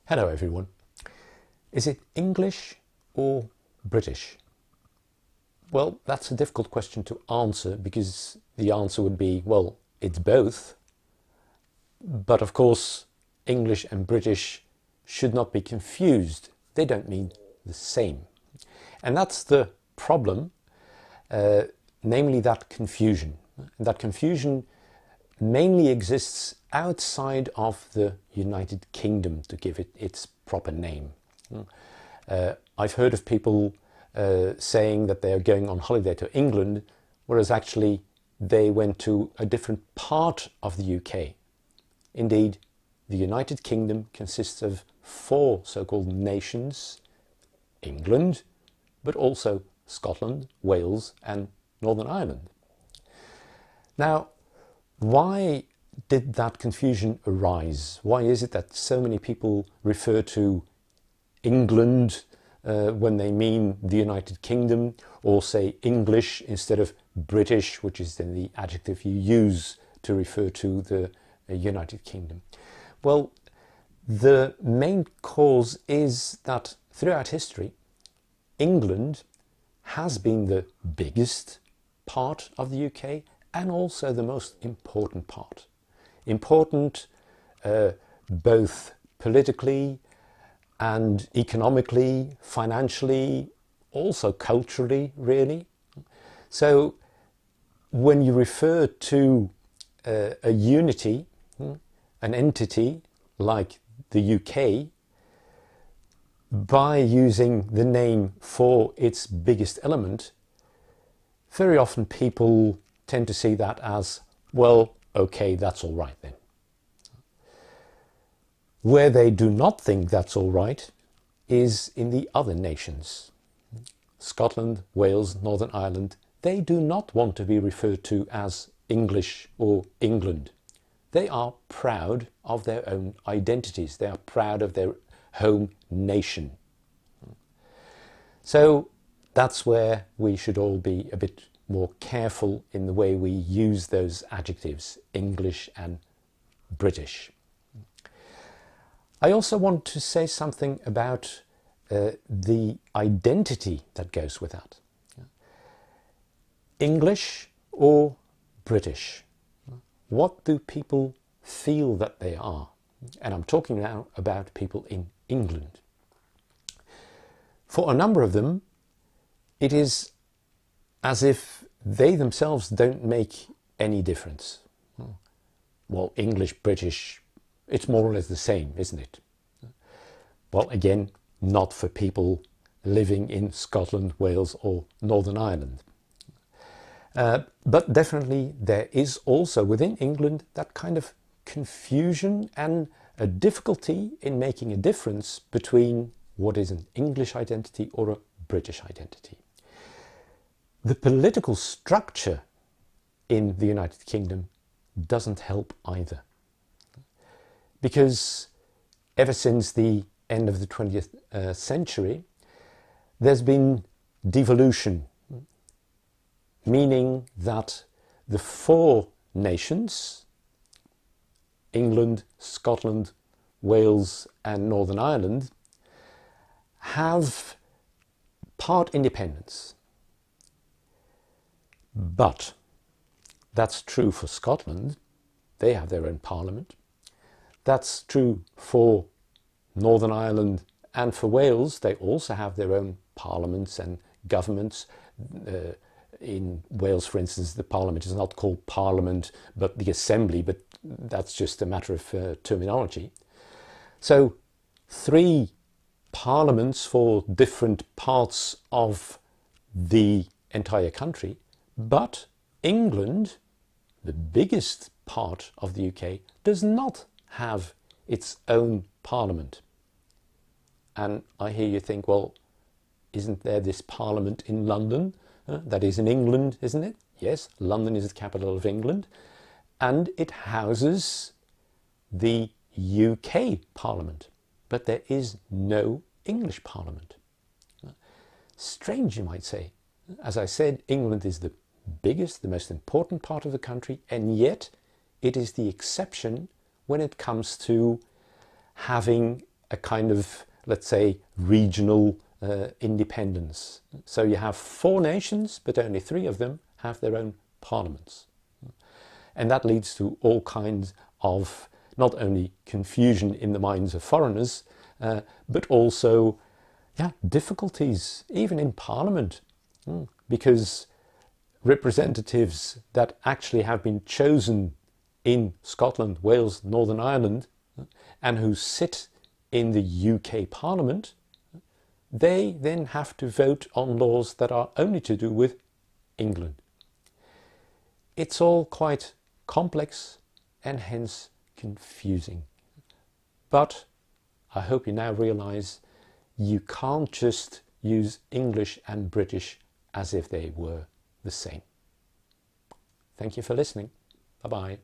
Hello everyone. Is it English or British? Well, that's a difficult question to answer because the answer would be, well, it's both. But of course, English and British should not be confused. They don't mean the same. And that's the problem, namely that confusion. That confusion mainly exists outside of the United Kingdom, to give it its proper name. I've heard of people saying that they are going on holiday to England, whereas actually they went to a different part of the UK. Indeed, the United Kingdom consists of 4 so-called nations: England, but also Scotland, Wales and Northern Ireland. Now, why did that confusion arise? Why is it that so many people refer to England when they mean the United Kingdom, or say English instead of British, which is then the adjective you use to refer to the United Kingdom? Well, the main cause is that throughout history, England has been the biggest part of the UK and also the most important part. Important both politically and economically, financially, also culturally, really. So when you refer to a unity, an entity like the UK, by using the name for its biggest element, very often people tend to see that as, well, okay, that's all right then. Where they do not think that's all right is in the other nations. Scotland, Wales, Northern Ireland, they do not want to be referred to as English or England. They are proud of their own identities. They are proud of their home nation. So that's where we should all be a bit more careful in the way we use those adjectives, English and British. I also want to say something about the identity that goes with that. English or British? What do people feel that they are? And I'm talking now about people in England. For a number of them, it is as if they themselves don't make any difference. Well, English, British, it's more or less the same, isn't it? Well, again, not for people living in Scotland, Wales or Northern Ireland. But definitely there is also within England that kind of confusion and a difficulty in making a difference between what is an English identity or a British identity. The political structure in the United Kingdom doesn't help either. Because ever since the end of the 20th century, there's been devolution, meaning that the 4 nations, England, Scotland, Wales and Northern Ireland, have part independence. But that's true for Scotland. They have their own parliament. That's true for Northern Ireland and for Wales. They also have their own parliaments and governments. In Wales, for instance, the parliament is not called parliament, but the assembly, but that's just a matter of terminology. So 3 parliaments for different parts of the entire country. But England, the biggest part of the UK, does not have its own parliament. And I hear you think, well, isn't there this parliament in London? That is in England, isn't it? Yes, London is the capital of England. And it houses the UK parliament. But there is no English parliament. Strange, you might say. As I said, England is the biggest, the most important part of the country, and yet it is the exception when it comes to having a kind of, let's say, regional independence. So you have 4 nations, but only 3 of them have their own parliaments. And that leads to all kinds of not only confusion in the minds of foreigners, but also difficulties, even in Parliament, because representatives that actually have been chosen in Scotland, Wales, Northern Ireland, and who sit in the UK Parliament, they then have to vote on laws that are only to do with England. It's all quite complex and hence confusing. But I hope you now realise you can't just use English and British as if they were the same. Thank you for listening. Bye-bye.